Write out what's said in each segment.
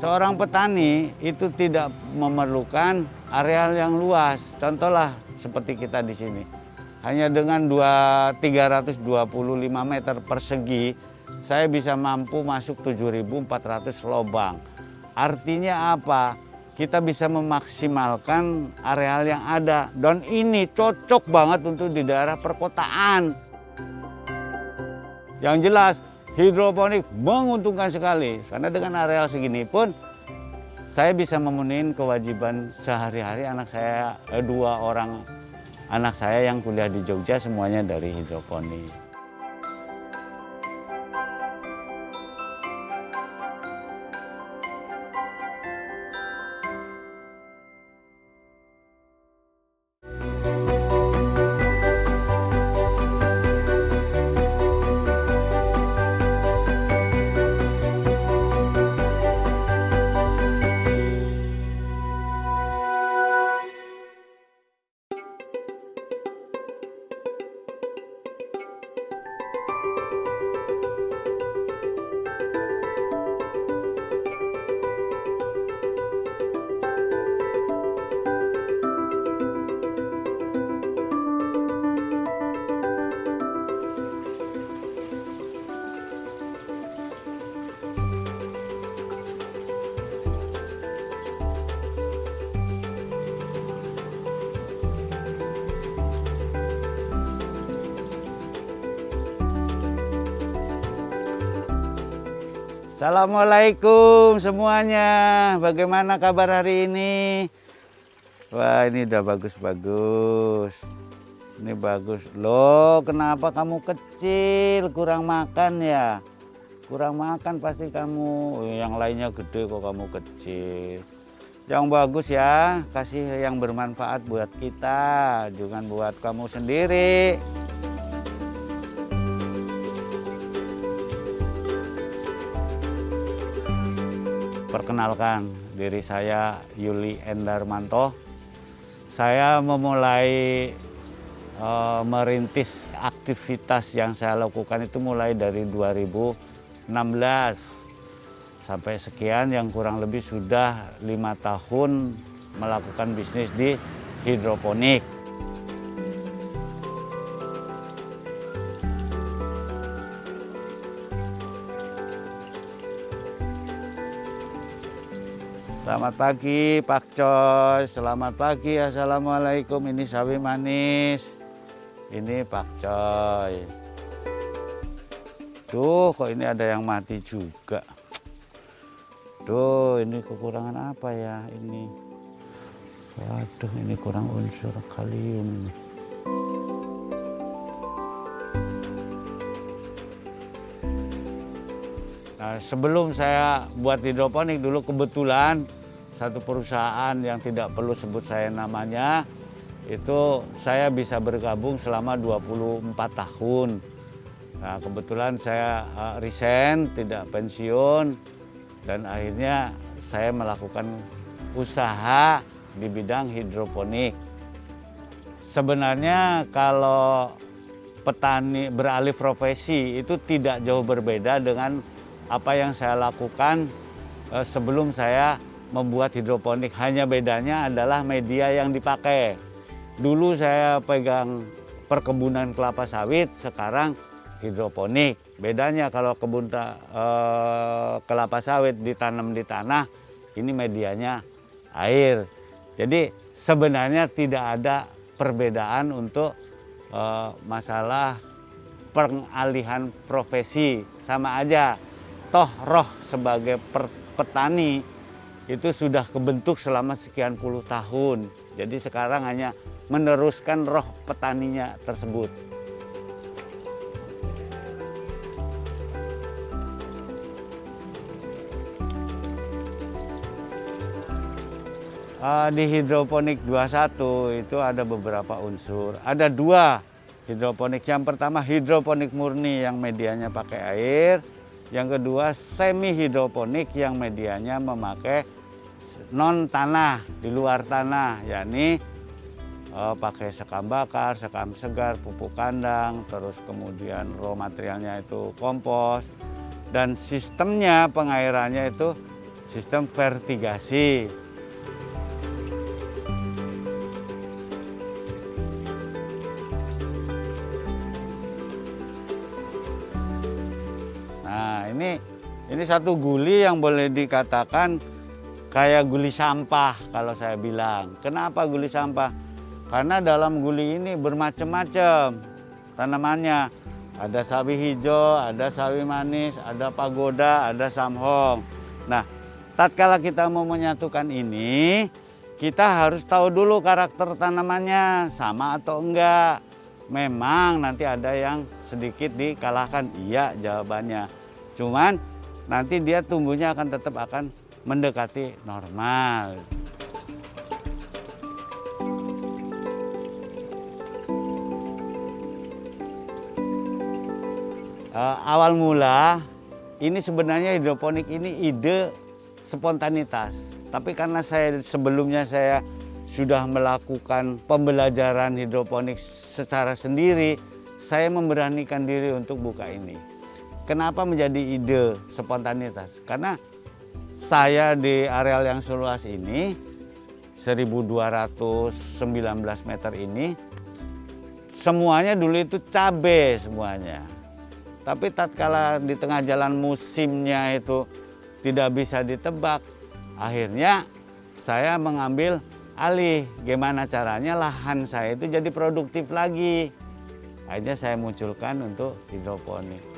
Seorang petani itu tidak memerlukan areal yang luas. Contohlah seperti kita di sini. Hanya dengan 325 meter persegi, saya bisa mampu masuk 7.400 lubang. Artinya apa? Kita bisa memaksimalkan areal yang ada. Dan ini cocok banget untuk di daerah perkotaan. Yang jelas, hidroponik menguntungkan sekali. Karena dengan areal segini pun, saya bisa memenuhi kewajiban sehari-hari anak saya, 2 orang anak saya yang kuliah di Jogja semuanya dari hidroponik. Assalamualaikum semuanya. Bagaimana kabar hari ini? Wah, ini udah bagus-bagus. Ini bagus. Loh, kenapa kamu kecil? Kurang makan ya? Kurang makan pasti kamu. Yang lainnya gede kok kamu kecil. Yang bagus ya, kasih yang bermanfaat buat kita, jangan buat kamu sendiri. Perkenalkan, diri saya Yuli Endarmanto. Saya memulai merintis aktivitas yang saya lakukan itu mulai dari 2016 sampai sekian, yang kurang lebih sudah 5 tahun melakukan bisnis di hidroponik. Selamat pagi Pak Coy, selamat pagi, assalamualaikum. Ini sawi manis, ini Pak Coy. Duh, kok ini ada yang mati juga. Duh, ini kekurangan apa ya ini? Waduh, ini kurang unsur kalium. Nah, sebelum saya buat hidroponik dulu, kebetulan satu perusahaan yang tidak perlu sebut saya namanya, itu saya bisa bergabung selama 24 tahun. Nah, kebetulan saya resign, tidak pensiun, dan akhirnya saya melakukan usaha di bidang hidroponik. Sebenarnya kalau petani beralih profesi itu tidak jauh berbeda dengan apa yang saya lakukan sebelum saya membuat hidroponik. Hanya bedanya adalah media yang dipakai. Dulu saya pegang perkebunan kelapa sawit, sekarang hidroponik. Bedanya kalau kebun kelapa sawit ditanam di tanah, ini medianya air. Jadi sebenarnya tidak ada perbedaan untuk masalah pengalihan profesi, sama aja. Toh roh sebagai petani itu sudah kebentuk selama sekian puluh tahun. Jadi sekarang hanya meneruskan roh petaninya tersebut. Di hidroponik 21 itu ada beberapa unsur. Ada 2 hidroponik. Yang pertama hidroponik murni yang medianya pakai air. Yang kedua semi hidroponik yang medianya memakai non tanah, di luar tanah, yakni pakai sekam bakar, sekam segar, pupuk kandang, terus kemudian raw materialnya itu kompos, dan sistemnya pengairannya itu sistem vertigasi. Nah, ini satu guli yang boleh dikatakan kayak guli sampah kalau saya bilang. Kenapa guli sampah? Karena dalam guli ini bermacam-macam tanamannya. Ada sawi hijau, ada sawi manis, ada pagoda, ada samhong. Nah, tatkala kita mau menyatukan ini, kita harus tahu dulu karakter tanamannya sama atau enggak. Memang nanti ada yang sedikit dikalahkan, iya jawabannya. Cuman nanti dia tumbuhnya tetap akan mendekati normal. Awal mula ini sebenarnya hidroponik ini ide spontanitas. Tapi karena sebelumnya saya sudah melakukan pembelajaran hidroponik secara sendiri, saya memberanikan diri untuk buka ini. Kenapa menjadi ide spontanitas? Karena saya di areal yang seluas ini 1219 meter ini semuanya dulu itu cabai semuanya. Tapi tatkala di tengah jalan musimnya itu tidak bisa ditebak, akhirnya saya mengambil alih. Gimana caranya lahan saya itu jadi produktif lagi. Akhirnya saya munculkan untuk hidroponik.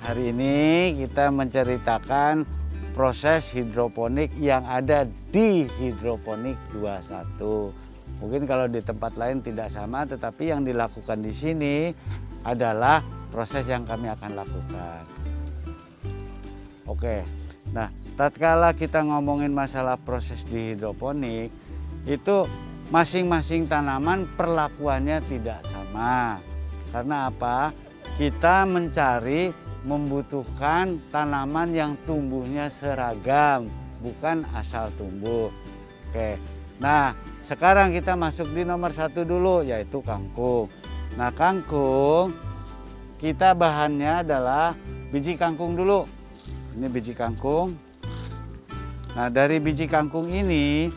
Hari ini kita menceritakan proses hidroponik yang ada di Hidroponik 21. Mungkin kalau di tempat lain tidak sama, tetapi yang dilakukan di sini adalah proses yang kami akan lakukan. Oke, nah tatkala kita ngomongin masalah proses di hidroponik, itu masing-masing tanaman perlakuannya tidak sama. Karena apa? Kita membutuhkan tanaman yang tumbuhnya seragam, bukan asal tumbuh. Oke, nah sekarang kita masuk di nomor 1 dulu, yaitu kangkung. Nah kangkung, kita bahannya adalah biji kangkung dulu. Ini biji kangkung. Nah dari biji kangkung ini,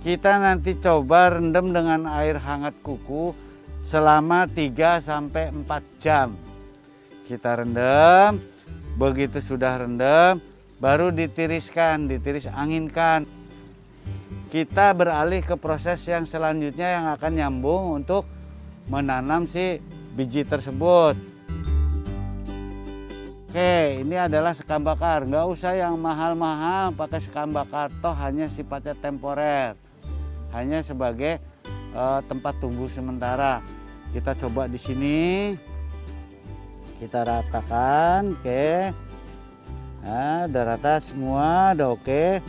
kita nanti coba rendam dengan air hangat kuku selama 3-4 jam. Kita rendam, begitu sudah rendam, baru ditiris anginkan. Kita beralih ke proses yang selanjutnya yang akan nyambung untuk menanam si biji tersebut. Oke, ini adalah sekam bakar. Nggak usah yang mahal-mahal pakai sekam bakar, toh hanya sifatnya temporer. Hanya sebagai tempat tumbuh sementara. Kita coba di sini. Kita ratakan, oke. Nah, udah rata semua, udah oke.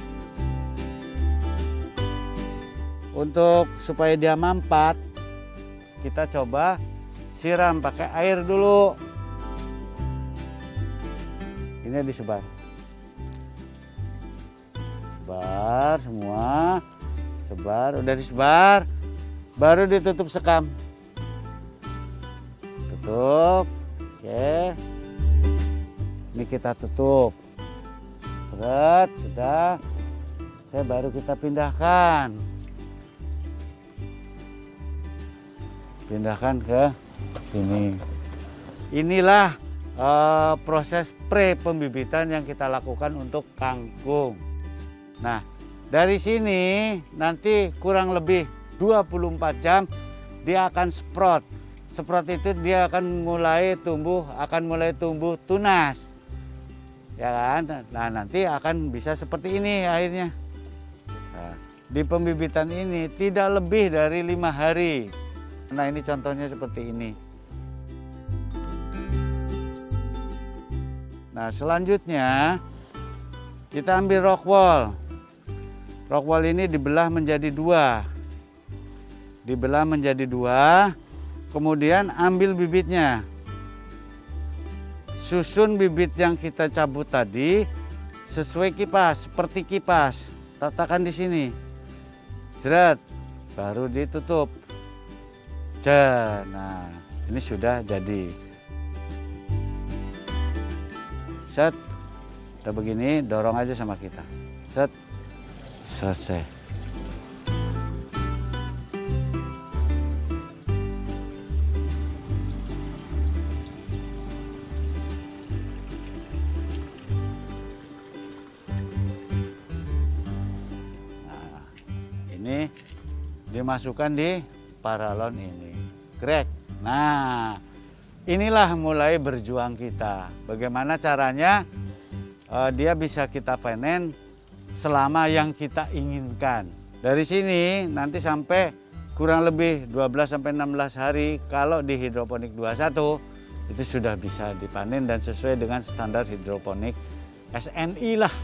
Untuk supaya dia mampat, kita coba siram pakai air dulu. Ini disebar. Sebar semua. Sebar, udah disebar. Baru ditutup sekam. Tutup. Oke, ini kita tutup. Berat, sudah. Saya baru kita pindahkan. Pindahkan ke sini. Inilah proses pre-pembibitan yang kita lakukan untuk kangkung. Nah, dari sini nanti kurang lebih 24 jam dia akan sprout. Sprout itu dia akan mulai tumbuh tunas, ya kan? Nah nanti akan bisa seperti ini akhirnya. Nah, di pembibitan ini tidak lebih dari 5 hari. Nah ini contohnya seperti ini. Nah selanjutnya kita ambil rock wool. Rockwool ini dibelah menjadi dua. Dibelah menjadi dua, kemudian ambil bibitnya. Susun bibit yang kita cabut tadi sesuai kipas, seperti kipas. Letakkan di sini. Jeret, baru ditutup. Nah, ini sudah jadi. Set, udah begini, dorong aja sama kita. Set, selesai. Nah, ini dimasukkan di paralon ini. Grek. Nah, inilah mulai berjuang kita. Bagaimana caranya dia bisa kita panen selama yang kita inginkan. Dari sini nanti sampai kurang lebih 12 sampai 16 hari kalau di hidroponik 21 itu sudah bisa dipanen dan sesuai dengan standar hidroponik SNI lah.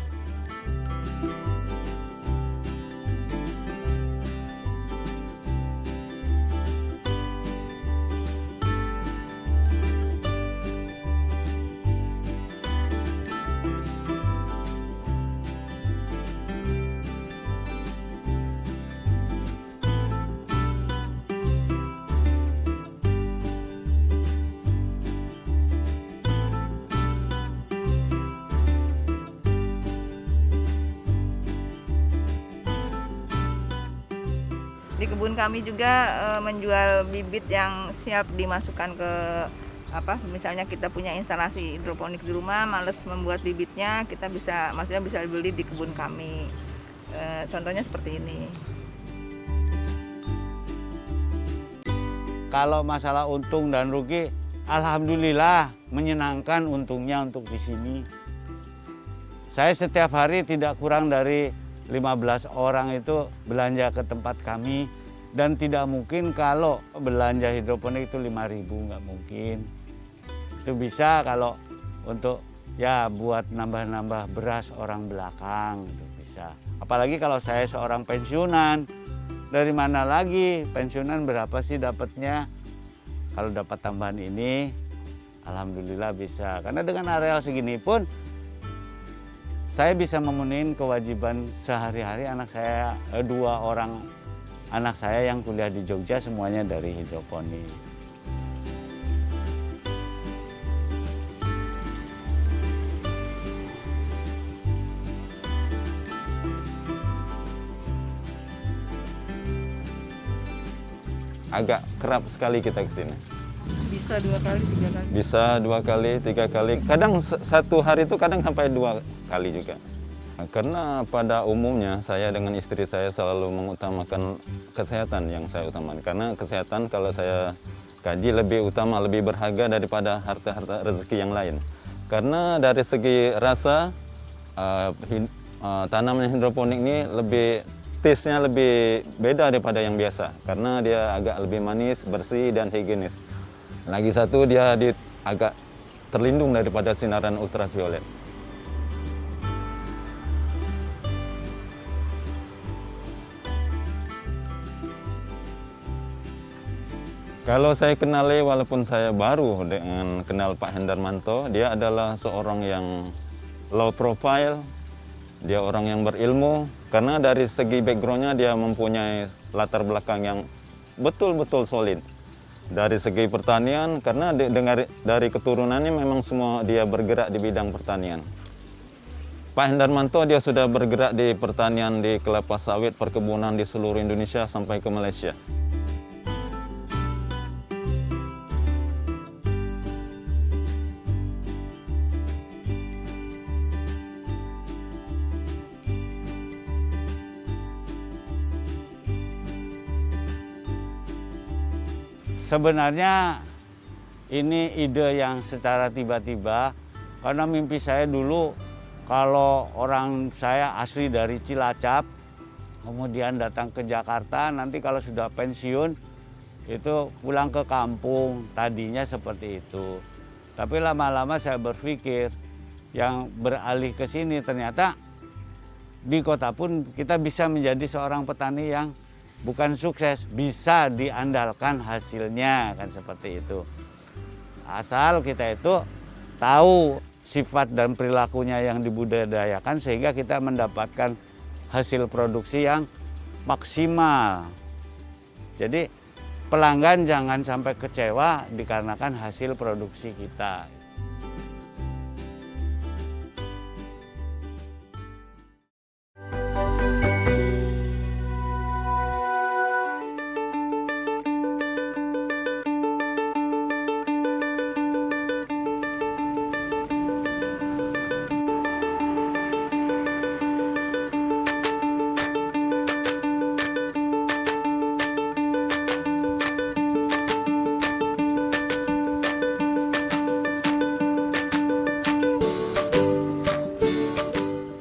Di kebun kami juga menjual bibit yang siap dimasukkan ke misalnya kita punya instalasi hidroponik di rumah, males membuat bibitnya, kita bisa beli di kebun kami. Contohnya seperti ini. Kalau masalah untung dan rugi, alhamdulillah menyenangkan untungnya untuk di sini. Saya setiap hari tidak kurang dari 15 orang itu belanja ke tempat kami, dan tidak mungkin kalau belanja hidroponik itu 5.000, nggak mungkin. Itu bisa kalau untuk ya buat nambah-nambah beras orang belakang itu bisa. Apalagi kalau saya seorang pensiunan, dari mana lagi pensiunan berapa sih dapatnya? Kalau dapat tambahan ini, alhamdulillah bisa. Karena dengan areal segini pun saya bisa memenuhi kewajiban sehari-hari anak saya, 2 orang anak saya yang kuliah di Jogja semuanya dari hidroponik. Agak kerap sekali kita ke sini. Bisa 2 kali, 3 kali. Bisa 2 kali, 3 kali. Kadang satu hari itu kadang sampai 2 kali juga. Karena pada umumnya saya dengan istri saya selalu mengutamakan kesehatan yang saya utamakan. Karena kesehatan kalau saya kaji lebih utama, lebih berharga daripada harta-harta rezeki yang lain. Karena dari segi rasa, tanaman hidroponik ini taste-nya lebih beda daripada yang biasa. Karena dia agak lebih manis, bersih, dan higienis. Lagi satu dia agak terlindung daripada sinaran ultraviolet. Kalau saya kenali, walaupun saya baru dengan kenal Pak Hendarmanto, dia adalah seorang yang low profile, dia orang yang berilmu, karena dari segi background-nya dia mempunyai latar belakang yang betul-betul solid. Dari segi pertanian, karena dari keturunannya memang semua dia bergerak di bidang pertanian. Pak Hendarmanto dia sudah bergerak di pertanian di kelapa sawit, perkebunan di seluruh Indonesia sampai ke Malaysia. Sebenarnya ini ide yang secara tiba-tiba, karena mimpi saya dulu kalau orang saya asli dari Cilacap, kemudian datang ke Jakarta, nanti kalau sudah pensiun itu pulang ke kampung, tadinya seperti itu. Tapi lama-lama saya berpikir yang beralih ke sini ternyata di kota pun kita bisa menjadi seorang petani yang bukan sukses, bisa diandalkan hasilnya, kan seperti itu. Asal kita itu tahu sifat dan perilakunya yang dibudidayakan sehingga kita mendapatkan hasil produksi yang maksimal. Jadi pelanggan jangan sampai kecewa dikarenakan hasil produksi kita.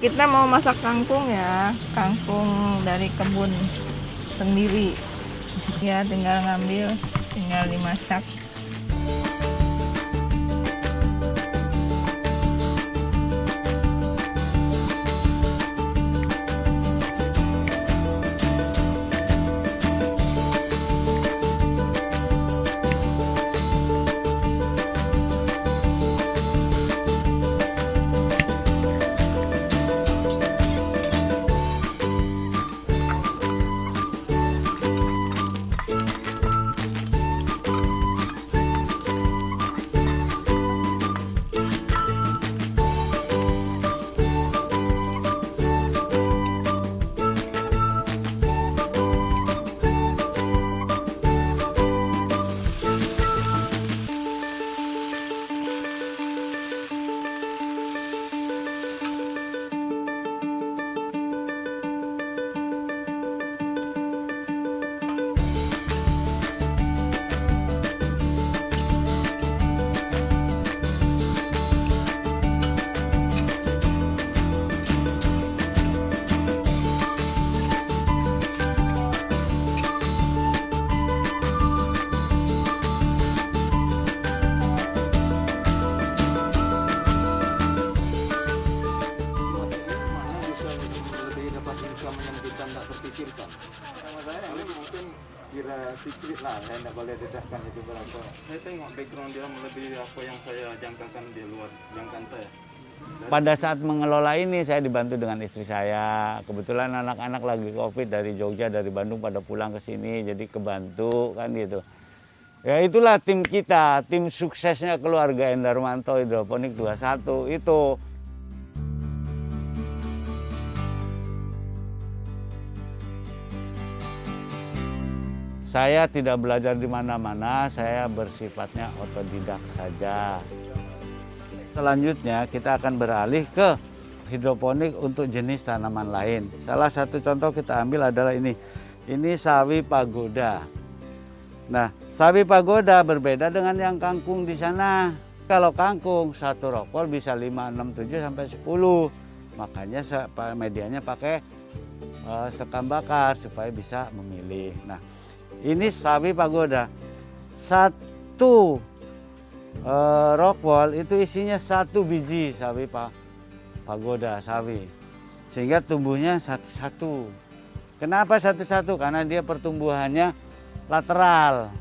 Kita mau masak kangkung ya, kangkung dari kebun sendiri. Ya, tinggal ngambil, tinggal dimasak. Sedikit lah, saya tidak boleh dedahkan itu berapa. Saya tengok background dia melebihi apa yang saya jangkakan di luar jangkaan saya. Pada saat mengelola ini saya dibantu dengan istri saya. Kebetulan anak-anak lagi COVID dari Jogja, dari Bandung pada pulang ke sini, jadi kebantu kan gitu. Ya itulah tim kita, tim suksesnya keluarga Endarmanto Hidroponik 21 itu. Saya tidak belajar di mana-mana, saya bersifatnya otodidak saja. Selanjutnya kita akan beralih ke hidroponik untuk jenis tanaman lain. Salah satu contoh kita ambil adalah ini. Ini sawi pagoda. Nah, sawi pagoda berbeda dengan yang kangkung di sana. Kalau kangkung satu rokol bisa 5, 6, 7 sampai 10. Makanya medianya pakai sekam bakar supaya bisa memilih. Nah, ini sawi pagoda. Satu rockwool itu isinya 1 biji sawi pagoda sawi. Sehingga tumbuhnya satu-satu. Kenapa satu-satu? Karena dia pertumbuhannya lateral,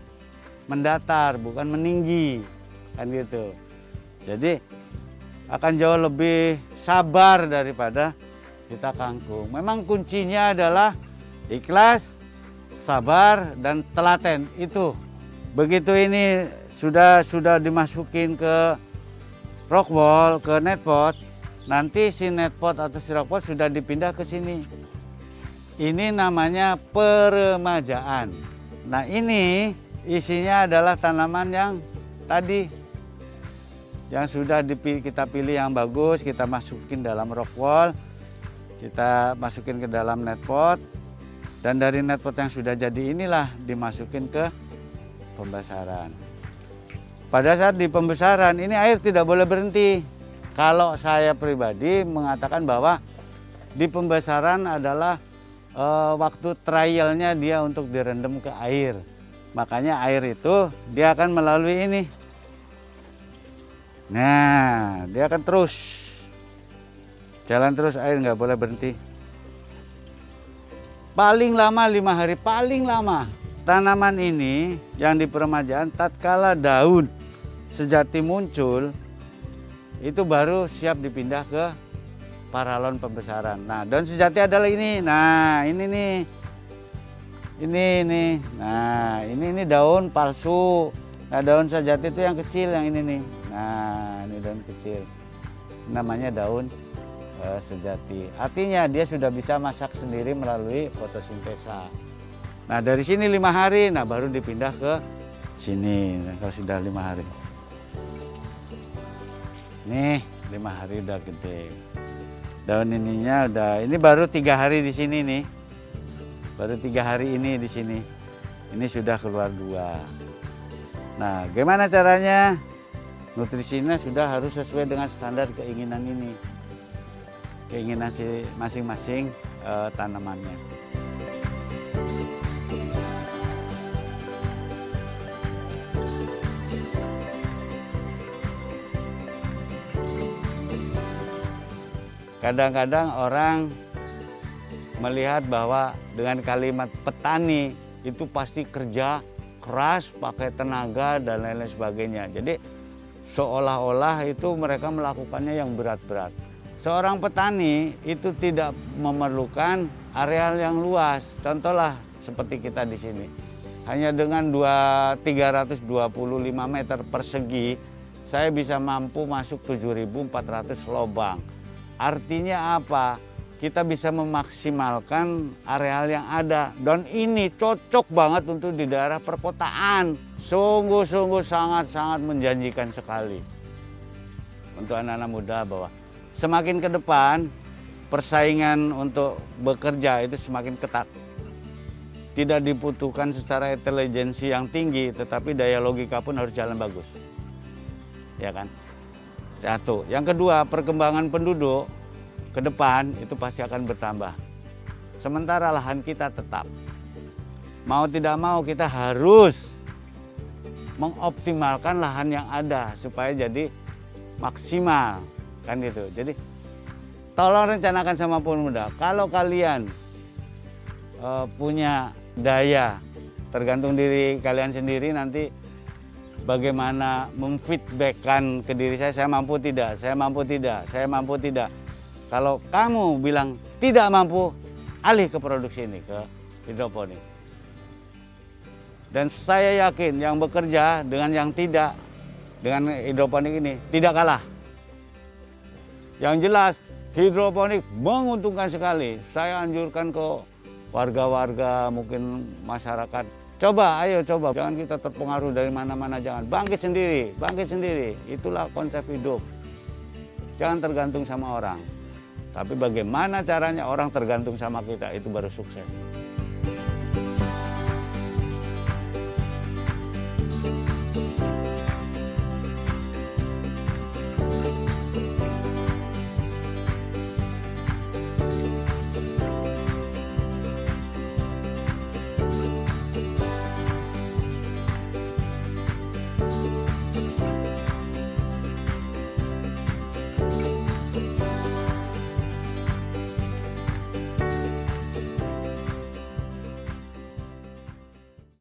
mendatar, bukan meninggi. Kan gitu. Jadi akan jauh lebih sabar daripada kita kangkung. Memang kuncinya adalah ikhlas, sabar dan telaten. Itu begitu ini sudah dimasukin ke rockwool, ke netpot, nanti si netpot atau si rockwool sudah dipindah ke sini. Ini namanya peremajaan. Nah, ini isinya adalah tanaman yang tadi yang sudah kita pilih yang bagus, kita masukin dalam rockwool, kita masukin ke dalam netpot. Dan dari netpot yang sudah jadi inilah dimasukin ke pembesaran. Pada saat di pembesaran ini air tidak boleh berhenti. Kalau saya pribadi mengatakan bahwa di pembesaran adalah waktu trialnya dia untuk direndam ke air. Makanya air itu dia akan melalui ini. Nah, dia akan terus jalan terus, air nggak boleh berhenti. paling lama 5 hari, paling lama. Tanaman ini yang di peremajaan tatkala daun sejati muncul, itu baru siap dipindah ke paralon pembesaran. Nah, daun sejati adalah ini. Nah, ini nih. Ini. Nah, ini daun palsu. Nah, daun sejati itu yang kecil, yang ini nih. Nah, ini daun kecil. Namanya daun sejati. Artinya dia sudah bisa masak sendiri melalui fotosintesa. Nah, dari sini 5 hari, nah baru dipindah ke sini. Nah, kalau sudah 5 hari. Nih, 5 hari udah gede. Daun ininya udah, ini baru 3 hari di sini nih. Baru 3 hari ini di sini. Ini sudah keluar 2. Nah, gimana caranya? Nutrisinya sudah harus sesuai dengan standar keinginan ini. Keinginan si masing-masing tanamannya. Kadang-kadang orang melihat bahwa dengan kalimat petani itu pasti kerja keras, pakai tenaga dan lain-lain sebagainya. Jadi seolah-olah itu mereka melakukannya yang berat-berat. Seorang petani itu tidak memerlukan areal yang luas. Contohlah seperti kita di sini. Hanya dengan 325 meter persegi, saya bisa mampu masuk 7.400 lubang. Artinya apa? Kita bisa memaksimalkan areal yang ada. Dan ini cocok banget untuk di daerah perkotaan. Sungguh-sungguh sangat-sangat menjanjikan sekali. Untuk anak-anak muda bahwa semakin ke depan, persaingan untuk bekerja itu semakin ketat. Tidak dibutuhkan secara intelijensi yang tinggi, tetapi daya logika pun harus jalan bagus. Ya kan? Satu. Yang kedua, perkembangan penduduk ke depan itu pasti akan bertambah. Sementara lahan kita tetap. Mau tidak mau kita harus mengoptimalkan lahan yang ada supaya jadi maksimal. Kan gitu. Jadi tolong rencanakan sama pemuda. Kalau kalian punya daya, tergantung diri kalian sendiri nanti bagaimana memfeedbackkan ke diri saya mampu tidak, saya mampu tidak, saya mampu tidak. Kalau kamu bilang tidak mampu, alih ke produksi ini, ke hidroponik. Dan saya yakin yang bekerja dengan yang tidak, dengan hidroponik ini tidak kalah. Yang jelas hidroponik menguntungkan sekali. Saya anjurkan ke warga-warga, mungkin masyarakat. Coba, ayo coba. Jangan kita terpengaruh dari mana-mana, jangan. Bangkit sendiri, bangkit sendiri. Itulah konsep hidup. Jangan tergantung sama orang. Tapi bagaimana caranya orang tergantung sama kita, itu baru sukses.